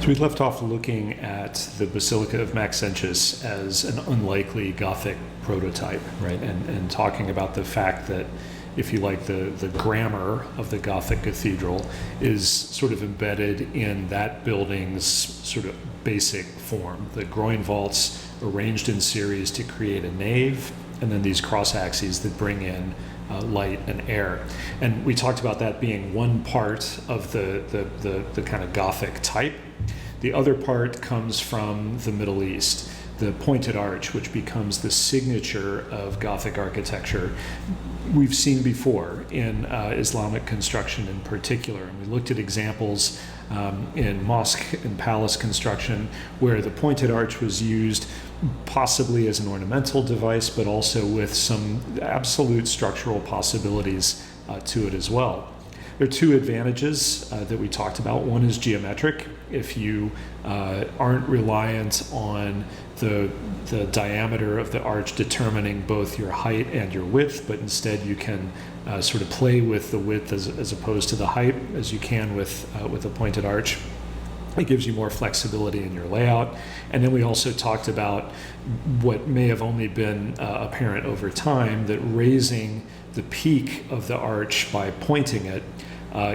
So we left off looking at the Basilica of Maxentius as an unlikely Gothic prototype, right? And talking about the fact that, if you like, the grammar of the Gothic cathedral is sort of embedded in that building's sort of basic form. The groin vaults arranged in series to create a nave, and then these cross axes that bring in light and air. And we talked about that being one part of the kind of Gothic type. The other part comes from the Middle East, the pointed arch, which becomes the signature of Gothic architecture. We've seen before in Islamic construction in particular, and we looked at examples in mosque and palace construction where the pointed arch was used possibly as an ornamental device, but also with some absolute structural possibilities to it as well. There are two advantages that we talked about. One is geometric. If you aren't reliant on the diameter of the arch determining both your height and your width, but instead you can sort of play with the width as opposed to the height as you can with a pointed arch. It gives you more flexibility in your layout. And then we also talked about what may have only been apparent over time, that raising the peak of the arch by pointing it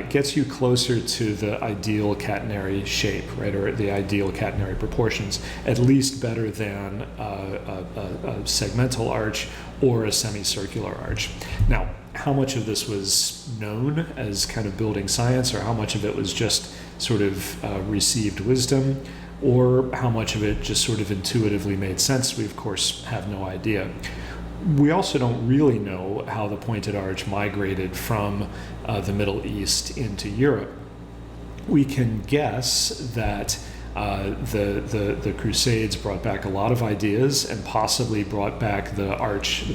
gets you closer to the ideal catenary shape, right, or the ideal catenary proportions, at least better than a segmental arch or a semicircular arch. Now, how much of this was known as kind of building science, or how much of it was just sort of received wisdom, or how much of it just sort of intuitively made sense, we of course have no idea. We also don't really know how the pointed arch migrated from the Middle East into Europe. We can guess that the Crusades brought back a lot of ideas and possibly brought back the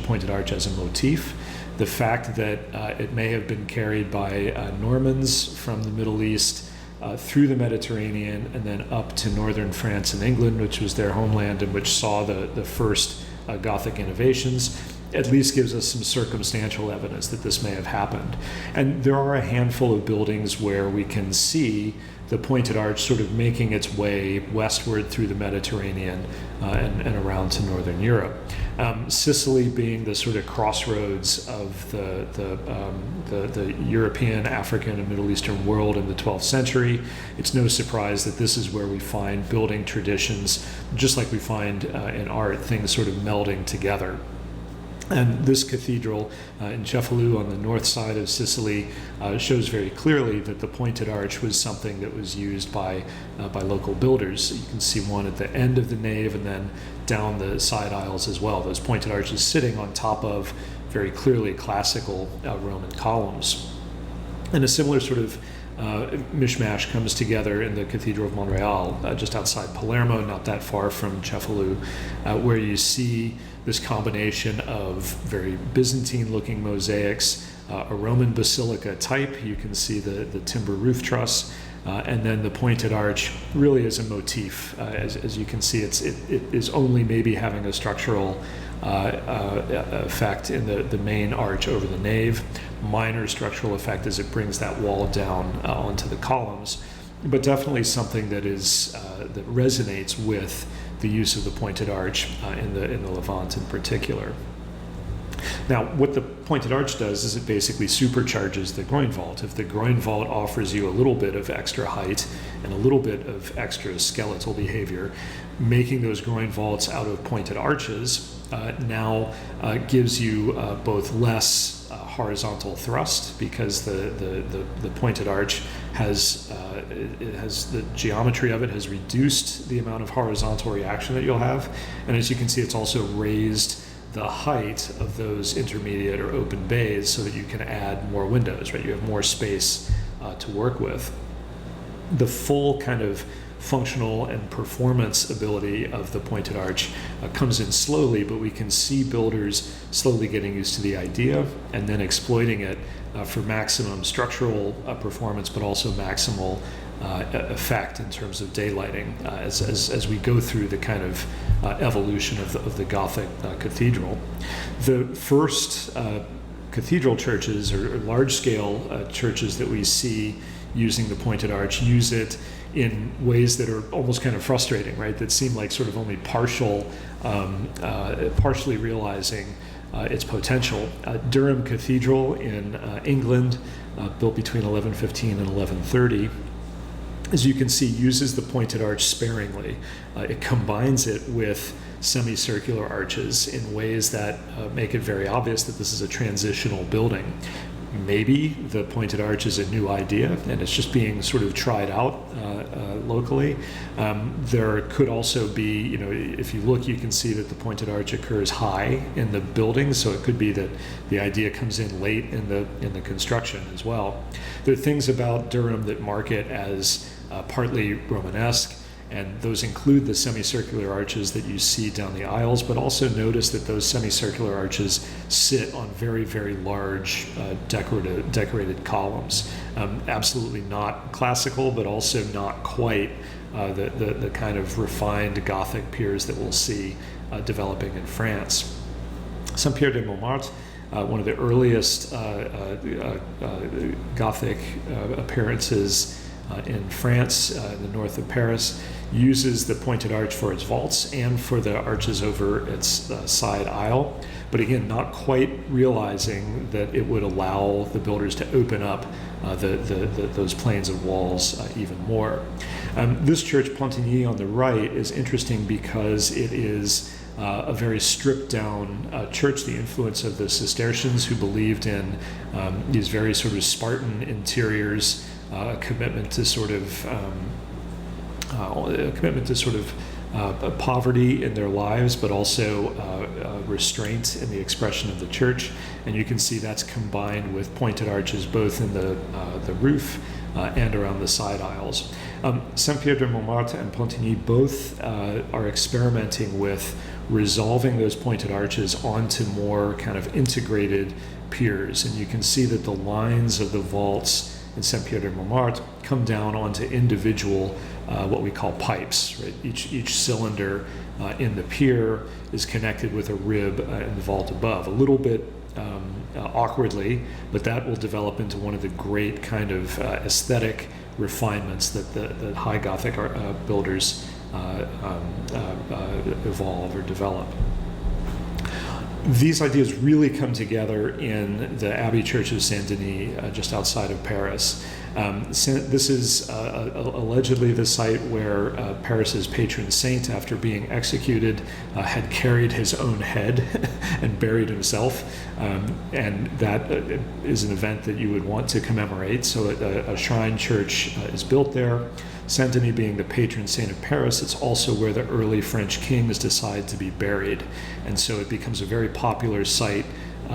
pointed arch as a motif. The fact that it may have been carried by Normans from the Middle East through the Mediterranean and then up to northern France and England, which was their homeland and which saw the first Gothic innovations, at least gives us some circumstantial evidence that this may have happened. And there are a handful of buildings where we can see the pointed arch sort of making its way westward through the Mediterranean and around to northern Europe. Sicily being the sort of crossroads of the European, African, and Middle Eastern world in the 12th century, it's no surprise that this is where we find building traditions, just like we find in art, things sort of melding together. And this cathedral in Cefalù on the north side of Sicily shows very clearly that the pointed arch was something that was used by local builders. So you can see one at the end of the nave and then down the side aisles as well. Those pointed arches sitting on top of very clearly classical Roman columns. And a similar sort of mishmash comes together in the Cathedral of Montreal, just outside Palermo, not that far from Cefalù, where you see this combination of very Byzantine-looking mosaics, a Roman basilica type. You can see the timber roof truss, and then the pointed arch really is a motif. As you can see, it is only maybe having a structural effect in the main arch over the nave. Minor structural effect as it brings that wall down onto the columns, but definitely something that resonates with the use of the pointed arch in the Levant in particular. Now, what the pointed arch does is it basically supercharges the groin vault. If the groin vault offers you a little bit of extra height and a little bit of extra skeletal behavior, making those groin vaults out of pointed arches now gives you both less horizontal thrust, because the pointed arch has the geometry of it has reduced the amount of horizontal reaction that you'll have, and as you can see, it's also raised the height of those intermediate or open bays so that you can add more windows, right? You have more space to work with. The full kind of functional and performance ability of the pointed arch comes in slowly, but we can see builders slowly getting used to the idea and then exploiting it for maximum structural performance, but also maximal effect in terms of daylighting as we go through the kind of evolution of the Gothic cathedral. The first cathedral churches or large-scale churches that we see using the pointed arch use it in ways that are almost kind of frustrating, right? That seem like sort of only partially realizing its potential. Durham Cathedral in England, built between 1115 and 1130, as you can see, uses the pointed arch sparingly. It combines it with semicircular arches in ways that make it very obvious that this is a transitional building. Maybe the pointed arch is a new idea and it's just being sort of tried out locally. There could also be, if you look, you can see that the pointed arch occurs high in the building, so it could be that the idea comes in late in the construction as well. There are things about Durham that mark it as partly Romanesque, and those include the semicircular arches that you see down the aisles, but also notice that those semicircular arches sit on very, very large decorated columns. Absolutely not classical, but also not quite the kind of refined Gothic piers that we'll see developing in France. Saint-Pierre de Montmartre, one of the earliest Gothic appearances in France, in the north of Paris, uses the pointed arch for its vaults and for the arches over its side aisle, but again, not quite realizing that it would allow the builders to open up those planes of walls even more. This church, Pontigny on the right, is interesting because it is a very stripped down church, the influence of the Cistercians, who believed in these very sort of Spartan interiors, a commitment to sort of poverty in their lives, but also restraint in the expression of the church. And you can see that's combined with pointed arches both in the roof and around the side aisles. Saint-Pierre de Montmartre and Pontigny both are experimenting with resolving those pointed arches onto more kind of integrated piers. And you can see that the lines of the vaults in Saint-Pierre de Montmartre come down onto individual what we call pipes, right? Each cylinder in the pier is connected with a rib in the vault above. A little bit awkwardly, but that will develop into one of the great kind of aesthetic refinements that the high Gothic builders evolve or develop. These ideas really come together in the Abbey Church of Saint-Denis, just outside of Paris. This is allegedly the site where Paris's patron saint, after being executed, had carried his own head and buried himself. And that is an event that you would want to commemorate. So a shrine church is built there. Saint-Denis being the patron saint of Paris, it's also where the early French kings decide to be buried. And so it becomes a very popular site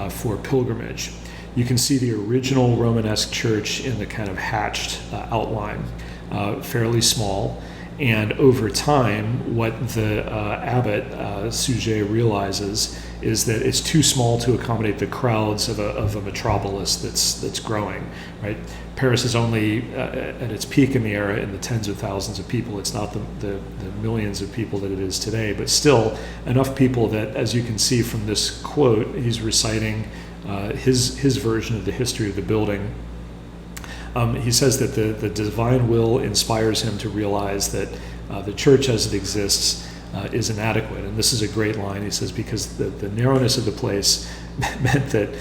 for pilgrimage. You can see the original Romanesque church in the kind of hatched outline, fairly small. And over time, what the Abbot, Suger, realizes is that it's too small to accommodate the crowds of a metropolis that's growing, right? Paris is only at its peak in the era in the tens of thousands of people. It's not the millions of people that it is today, but still enough people that, as you can see from this quote, he's reciting his version of the history of the building. He says that the divine will inspires him to realize that the church as it exists is inadequate. And this is a great line. He says, because the narrowness of the place meant that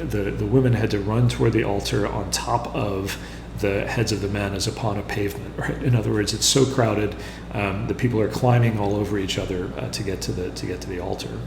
the women had to run toward the altar on top of the heads of the men as upon a pavement. Right? In other words, it's so crowded, the people are climbing all over each other to get to the altar.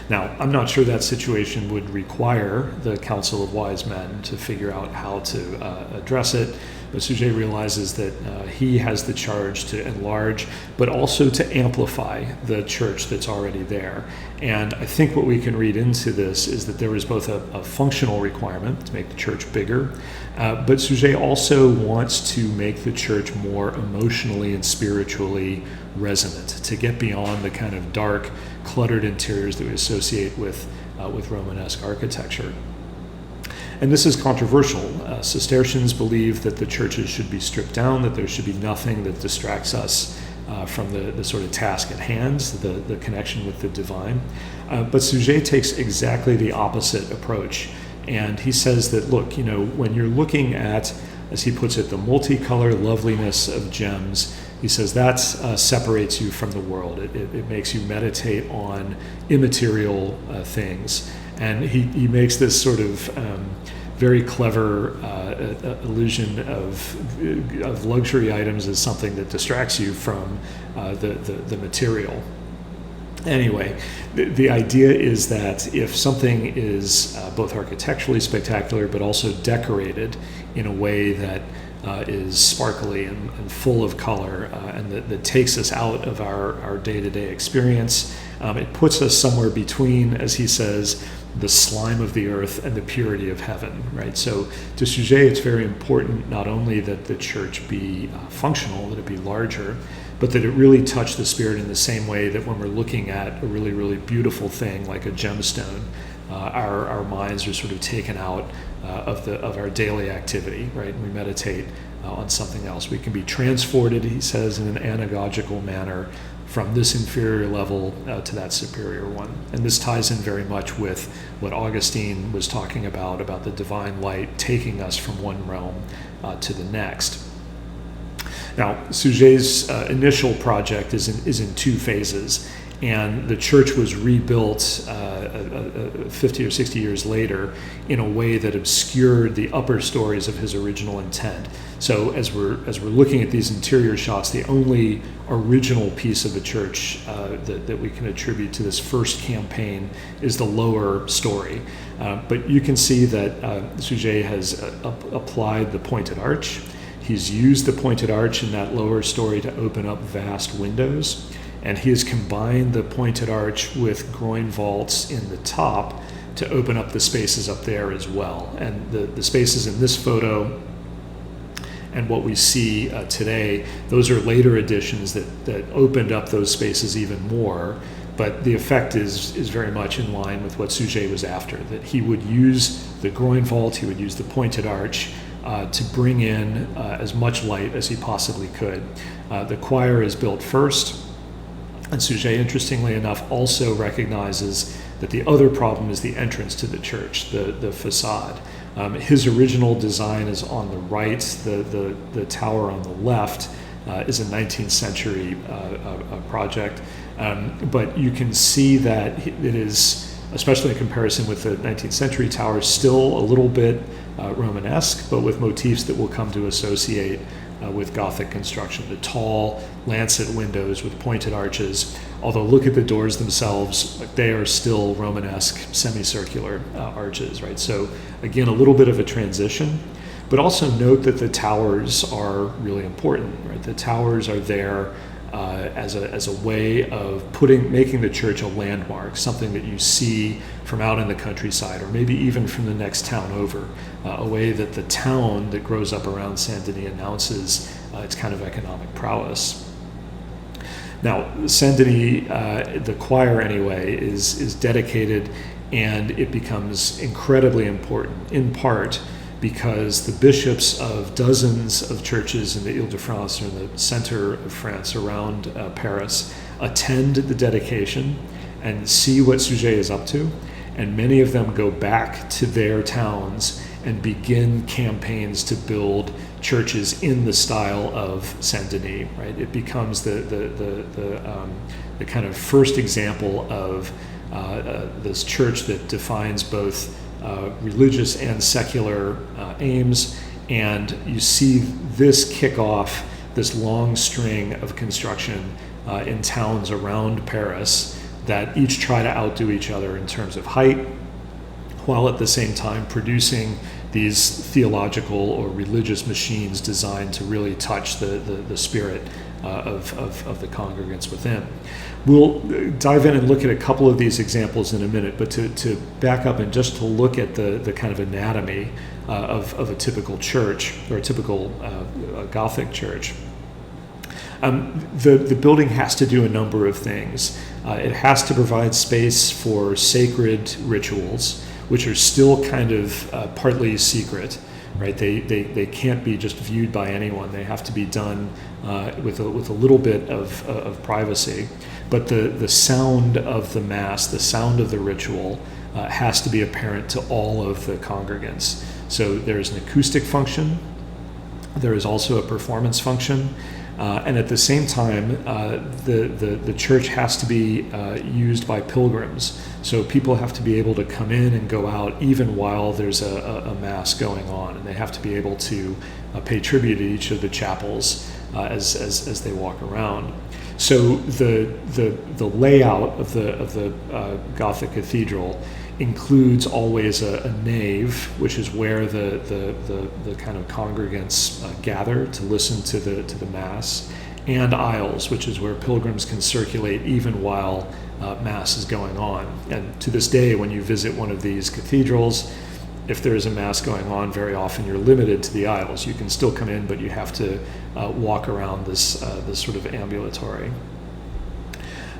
Now, I'm not sure that situation would require the Council of Wise Men to figure out how to address it, but Suger realizes that he has the charge to enlarge, but also to amplify the church that's already there. And I think what we can read into this is that there was both a functional requirement to make the church bigger, but Suger also wants to make the church more emotionally and spiritually resonant, to get beyond the kind of dark, cluttered interiors that we associate with Romanesque architecture. And this is controversial. Cistercians believe that the churches should be stripped down, that there should be nothing that distracts us from the sort of task at hand, the connection with the divine. But Suger takes exactly the opposite approach. And he says that, look, when you're looking at as he puts it, the multicolor loveliness of gems. He says that separates you from the world. It makes you meditate on immaterial things. And he makes this sort of very clever illusion of luxury items as something that distracts you from the material. Anyway, the idea is that if something is both architecturally spectacular but also decorated in a way that is sparkly and full of color and that takes us out of our day-to-day experience, it puts us somewhere between, as he says, the slime of the earth and the purity of heaven, right? So to Suger, it's very important not only that the church be functional, that it be larger, but that it really touch the spirit in the same way that when we're looking at a really, really beautiful thing like a gemstone, our minds are sort of taken out of our daily activity, right? And we meditate on something else. We can be transported, he says, in an anagogical manner from this inferior level to that superior one. And this ties in very much with what Augustine was talking about the divine light taking us from one realm to the next. Now, Suger's initial project is in two phases, and the church was rebuilt 50 or 60 years later in a way that obscured the upper stories of his original intent. So as we're looking at these interior shots, the only original piece of the church that we can attribute to this first campaign is the lower story. But you can see that Suger has applied the pointed arch. He's used the pointed arch in that lower story to open up vast windows, and he has combined the pointed arch with groin vaults in the top to open up the spaces up there as well. And the spaces in this photo and what we see today, those are later additions that opened up those spaces even more, but the effect is very much in line with what Suger was after, that he would use the groin vault, he would use the pointed arch, to bring in as much light as he possibly could. The choir is built first, and Suger, interestingly enough, also recognizes that the other problem is the entrance to the church, the facade. His original design is on the right, the tower on the left is a 19th century project, but you can see that it is, especially in comparison with the 19th century tower, still a little bit Romanesque, but with motifs that we'll come to associate with Gothic construction. The tall lancet windows with pointed arches, although look at the doors themselves, they are still Romanesque semicircular arches, right? So again, a little bit of a transition, but also note that the towers are really important, right? The towers are there as a way of making the church a landmark, something that you see from out in the countryside, or maybe even from the next town over, a way that the town that grows up around Saint Denis announces its kind of economic prowess. Now, Saint Denis, the choir anyway, is dedicated, and it becomes incredibly important, in part because the bishops of dozens of churches in the Ile-de-France, or in the center of France around Paris, attend the dedication and see what Suger is up to, and many of them go back to their towns and begin campaigns to build churches in the style of Saint Denis, right? It becomes the kind of first example of this church that defines both religious and secular aims, and you see this kick off this long string of construction in towns around Paris that each try to outdo each other in terms of height, while at the same time producing these theological or religious machines designed to really touch the spirit of the congregants within. We'll dive in and look at a couple of these examples in a minute, but to back up and just to look at the kind of anatomy of a typical church, or a typical Gothic church. The building has to do a number of things. It has to provide space for sacred rituals, which are still kind of partly secret, right? They can't be just viewed by anyone. They have to be done with a little bit of privacy. But the sound of the Mass, the sound of the ritual, has to be apparent to all of the congregants. So there's an acoustic function, There is also a performance function. And at the same time, the church has to be used by pilgrims. So people have to be able to come in and go out even while there's a mass going on. And they have to be able to pay tribute to each of the chapels as they walk around. So the layout of the Gothic cathedral includes always a nave, which is where the kind of congregants gather to listen to the mass, and aisles, which is where pilgrims can circulate even while mass is going on. And to this day, when you visit one of these cathedrals, if there is a mass going on, very often you're limited to the aisles. You can still come in, but you have to walk around this sort of ambulatory.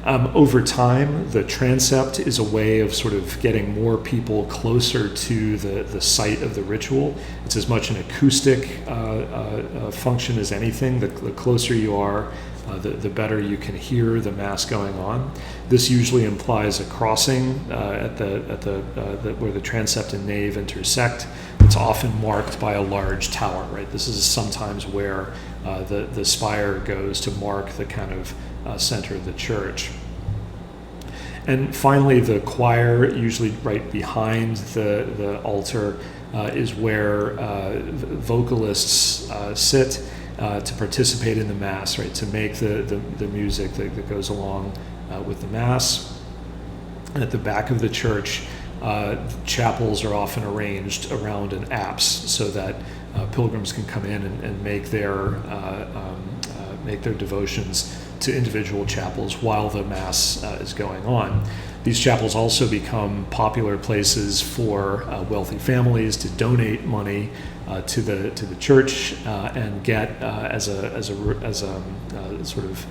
Over time, the transept is a way of sort of getting more people closer to the site of the ritual. It's as much an acoustic function as anything. The closer you are, the better you can hear the mass going on. This usually implies a crossing at where the transept and nave intersect. It's often marked by a large tower, right? This is sometimes where the spire goes to mark the kind of center of the church. And finally, the choir, usually right behind the altar, is where vocalists sit to participate in the Mass, right, to make the music that goes along with the Mass. And at the back of the church, chapels are often arranged around an apse so that pilgrims can come in and make their devotions to individual chapels while the Mass is going on. These chapels also become popular places for wealthy families to donate money to the church and get as a sort of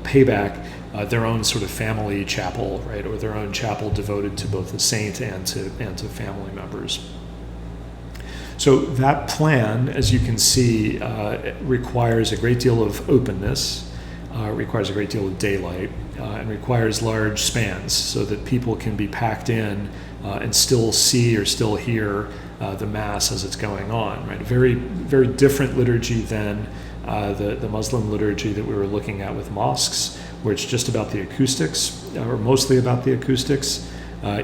payback their own sort of family chapel, right, or their own chapel devoted to both the saint and to family members. So that plan, as you can see, requires a great deal of openness. Requires a great deal of daylight, and requires large spans so that people can be packed in and still see or still hear the Mass as it's going on. Right, a very, very different liturgy than the Muslim liturgy that we were looking at with mosques, where it's just about the acoustics, or mostly about the acoustics.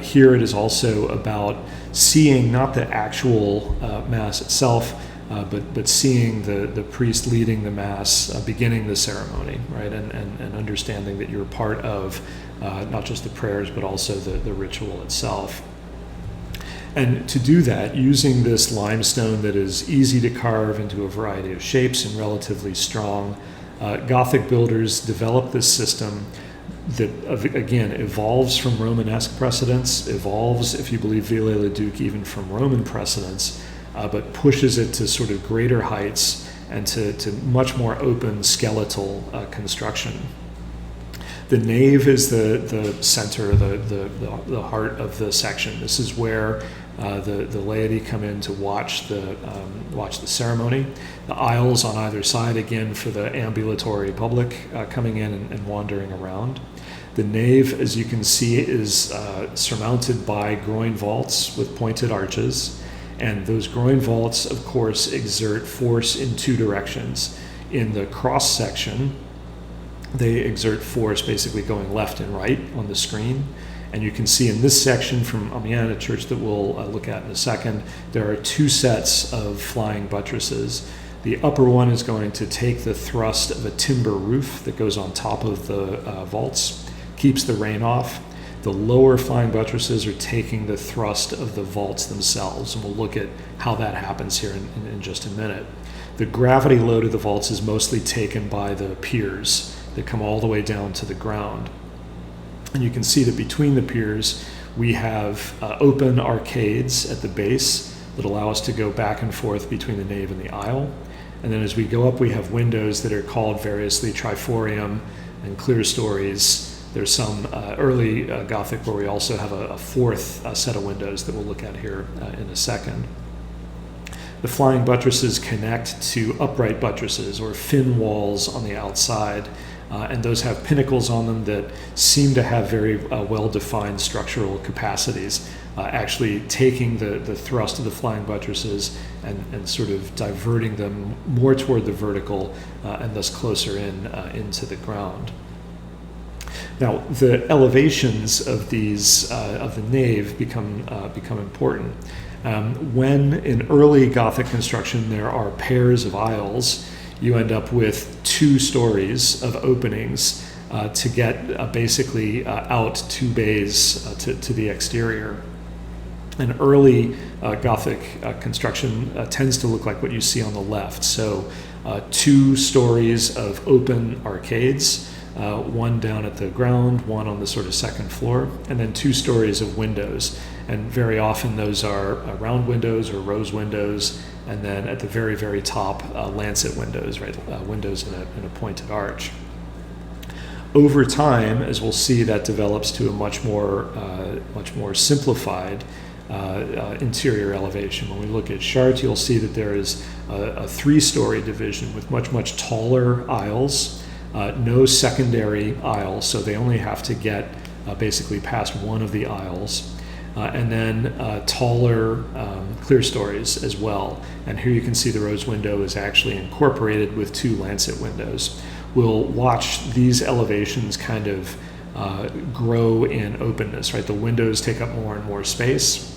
Here it is also about seeing not the actual Mass itself, but seeing the priest leading the Mass, beginning the ceremony, right, and understanding that you're part of not just the prayers, but also the ritual itself. And to do that, using this limestone that is easy to carve into a variety of shapes and relatively strong, Gothic builders developed this system that, again, evolves from Romanesque precedents, evolves, if you believe Viollet-le-Duc, even from Roman precedents, but pushes it to sort of greater heights and to much more open skeletal construction. The nave is the center, the heart of the section. This is where the laity come in to watch the ceremony. The aisles on either side, again, for the ambulatory public coming in and wandering around. The nave, as you can see, is surmounted by groin vaults with pointed arches. And those groin vaults, of course, exert force in two directions. In the cross section, they exert force basically going left and right on the screen. And you can see in this section from Amiens, a church that we'll look at in a second, there are two sets of flying buttresses. The upper one is going to take the thrust of a timber roof that goes on top of the vaults, keeps the rain off. The lower flying buttresses are taking the thrust of the vaults themselves, and we'll look at how that happens here in just a minute. The gravity load of the vaults is mostly taken by the piers that come all the way down to the ground. And you can see that between the piers, we have open arcades at the base that allow us to go back and forth between the nave and the aisle. And then as we go up, we have windows that are called variously triforium and clerestories. There's some early Gothic where we also have a fourth set of windows that we'll look at here in a second. The flying buttresses connect to upright buttresses or fin walls on the outside and those have pinnacles on them that seem to have very well-defined structural capacities, actually taking the thrust of the flying buttresses and sort of diverting them more toward the vertical and thus closer into the ground. Now, the elevations of these of the nave become important. When in early Gothic construction there are pairs of aisles, you end up with 2 stories of openings to get basically out 2 bays to the exterior. An early Gothic construction tends to look like what you see on the left. So 2 stories of open arcades, one down at the ground, one on the sort of second floor, and then 2 stories of windows. And very often those are round windows or rose windows, and then at the very, very top, lancet windows, right? Windows in a pointed arch. Over time, as we'll see, that develops to a much more simplified interior elevation. When we look at Chartres, you'll see that there is a 3-story division with much taller aisles, no secondary aisles, so they only have to get basically past one of the aisles. And then taller clear stories as well. And here you can see the rose window is actually incorporated with 2 lancet windows. We'll watch these elevations kind of grow in openness, right? The windows take up more and more space.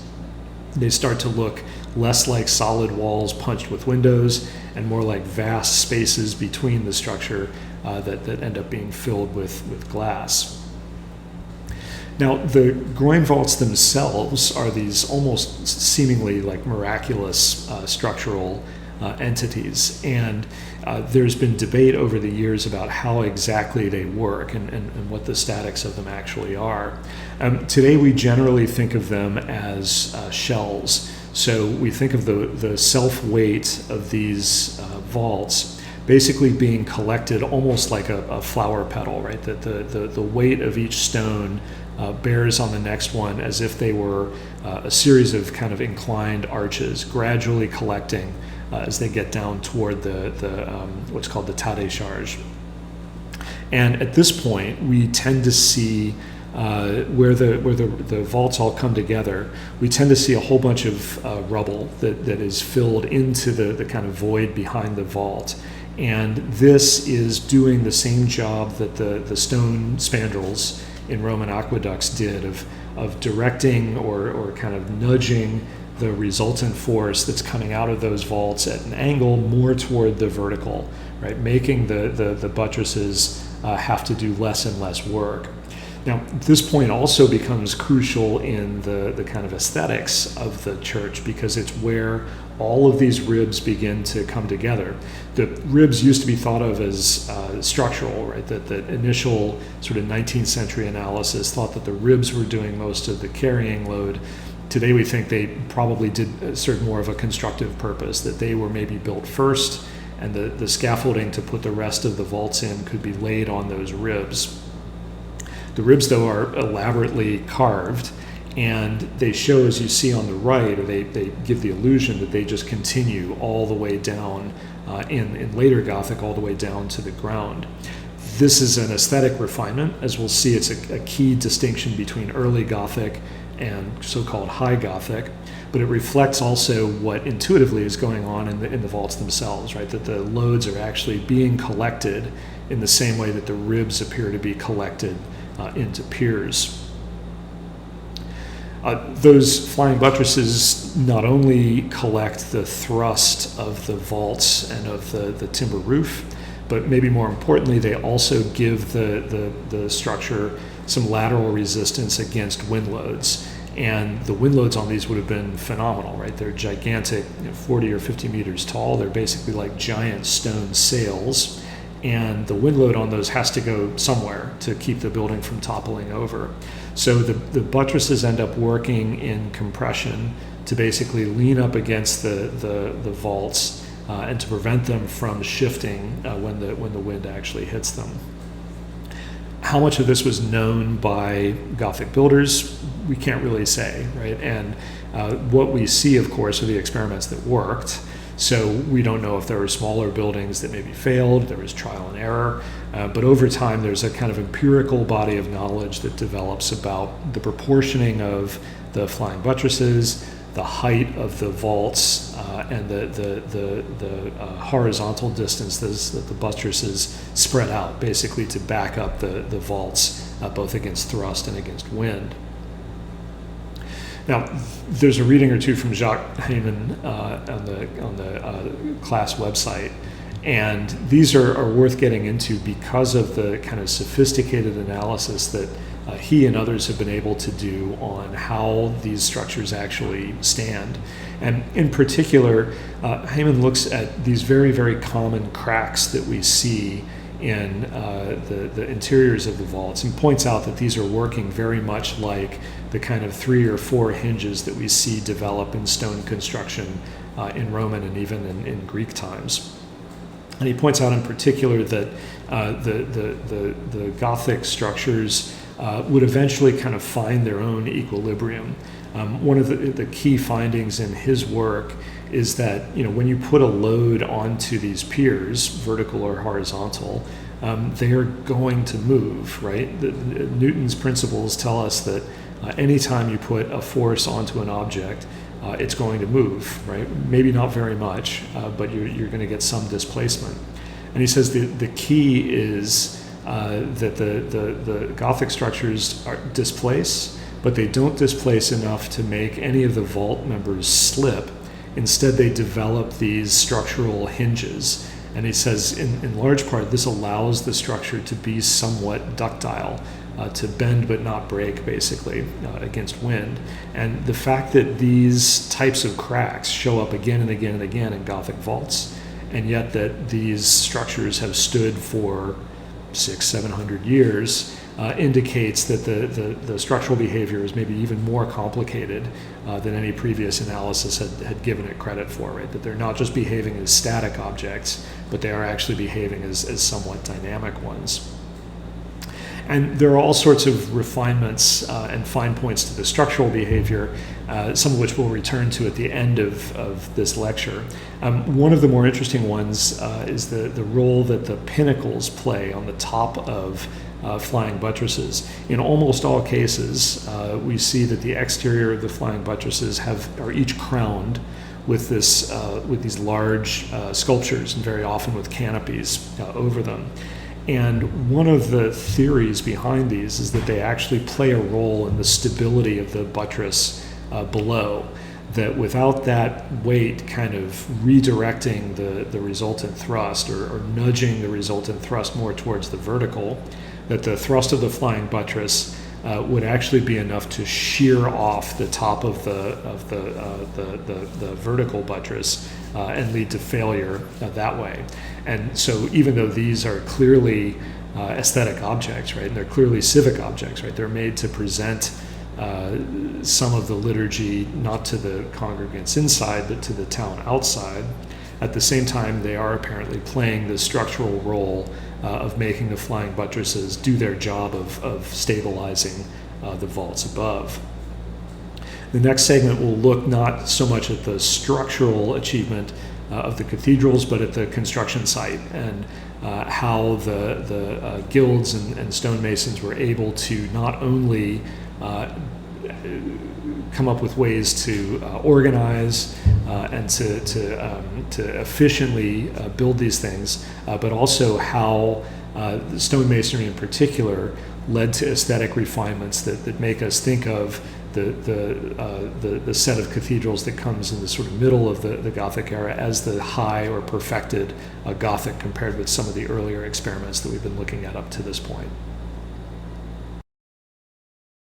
They start to look less like solid walls punched with windows and more like vast spaces between the structure that end up being filled with glass. Now, the groin vaults themselves are these almost seemingly like miraculous structural entities, and there's been debate over the years about how exactly they work and what the statics of them actually are. Today, we generally think of them as shells. So we think of the self-weight of these vaults basically being collected almost like a flower petal, right? That the weight of each stone bears on the next one as if they were a series of kind of inclined arches, gradually collecting as they get down toward the what's called the tas de charge. And at this point, we tend to see where the vaults all come together, we tend to see a whole bunch of rubble that is filled into the kind of void behind the vault. And this is doing the same job that the stone spandrels in Roman aqueducts did of directing or kind of nudging the resultant force that's coming out of those vaults at an angle more toward the vertical, right? Making the buttresses have to do less and less work. Now, this point also becomes crucial in the kind of aesthetics of the church because it's where all of these ribs begin to come together. The ribs used to be thought of as structural, right? That initial sort of 19th century analysis thought that the ribs were doing most of the carrying load. Today we think they probably did serve more of a constructive purpose, that they were maybe built first and the scaffolding to put the rest of the vaults in could be laid on those ribs. The ribs, though, are elaborately carved, and they show, as you see on the right, or they give the illusion that they just continue all the way down in later Gothic, all the way down to the ground. This is an aesthetic refinement. As we'll see, it's a key distinction between early Gothic and so-called high Gothic, but it reflects also what intuitively is going on in the vaults themselves, right? That the loads are actually being collected in the same way that the ribs appear to be collected into piers. Those flying buttresses not only collect the thrust of the vaults and of the timber roof, but maybe more importantly, they also give the structure some lateral resistance against wind loads. And the wind loads on these would have been phenomenal, right? They're gigantic, 40 or 50 meters tall. They're basically like giant stone sails. And the wind load on those has to go somewhere to keep the building from toppling over. So the buttresses end up working in compression to basically lean up against the vaults and to prevent them from shifting when the wind actually hits them. How much of this was known by Gothic builders, we can't really say, right? And what we see, of course, are the experiments that worked. So we don't know if there were smaller buildings that maybe failed, there was trial and error, but over time there's a kind of empirical body of knowledge that develops about the proportioning of the flying buttresses, the height of the vaults, and the horizontal distance that the buttresses spread out, basically to back up the vaults, both against thrust and against wind. Now, there's a reading or two from Jacques Heyman on the class website, and these are worth getting into because of the kind of sophisticated analysis that he and others have been able to do on how these structures actually stand. And in particular, Heyman looks at these very, very common cracks that we see in the interiors of the vaults, and points out that these are working very much like the kind of 3 or 4 hinges that we see develop in stone construction in Roman and even in Greek times. And he points out in particular that the Gothic structures would eventually kind of find their own equilibrium. One of the key findings in his work is that when you put a load onto these piers, vertical or horizontal, they are going to move, right? Newton's principles tell us that anytime you put a force onto an object, it's going to move, right? Maybe not very much, but you're going to get some displacement. And he says the key is that the Gothic structures displace, but they don't displace enough to make any of the vault members slip. Instead, they develop these structural hinges. And he says, in large part, this allows the structure to be somewhat ductile, to bend but not break, basically, against wind. And the fact that these types of cracks show up again and again and again in Gothic vaults, and yet that these structures have stood for 600-700 years, indicates that the structural behavior is maybe even more complicated than any previous analysis had given it credit for, right? That they're not just behaving as static objects, but they are actually behaving as somewhat dynamic ones. And there are all sorts of refinements and fine points to the structural behavior, some of which we'll return to at the end of this lecture. One of the more interesting ones is the role that the pinnacles play on the top of flying buttresses. In almost all cases, we see that the exterior of the flying buttresses are each crowned with these large sculptures, and very often with canopies over them. And one of the theories behind these is that they actually play a role in the stability of the buttress below, that without that weight kind of redirecting the resultant thrust or nudging the resultant thrust more towards the vertical, that the thrust of the flying buttress would actually be enough to shear off the top of the vertical buttress and lead to failure that way. And so even though these are clearly aesthetic objects, right, and they're clearly civic objects, right, they're made to present some of the liturgy not to the congregants inside, but to the town outside. At the same time, they are apparently playing the structural role of making the flying buttresses do their job of stabilizing the vaults above. The next segment will look not so much at the structural achievement of the cathedrals, but at the construction site and how the guilds and stonemasons were able to not only come up with ways to organize and to efficiently build these things, but also how the stonemasonry in particular led to aesthetic refinements that make us think of the set of cathedrals that comes in the sort of middle of the Gothic era as the high or perfected Gothic compared with some of the earlier experiments that we've been looking at up to this point.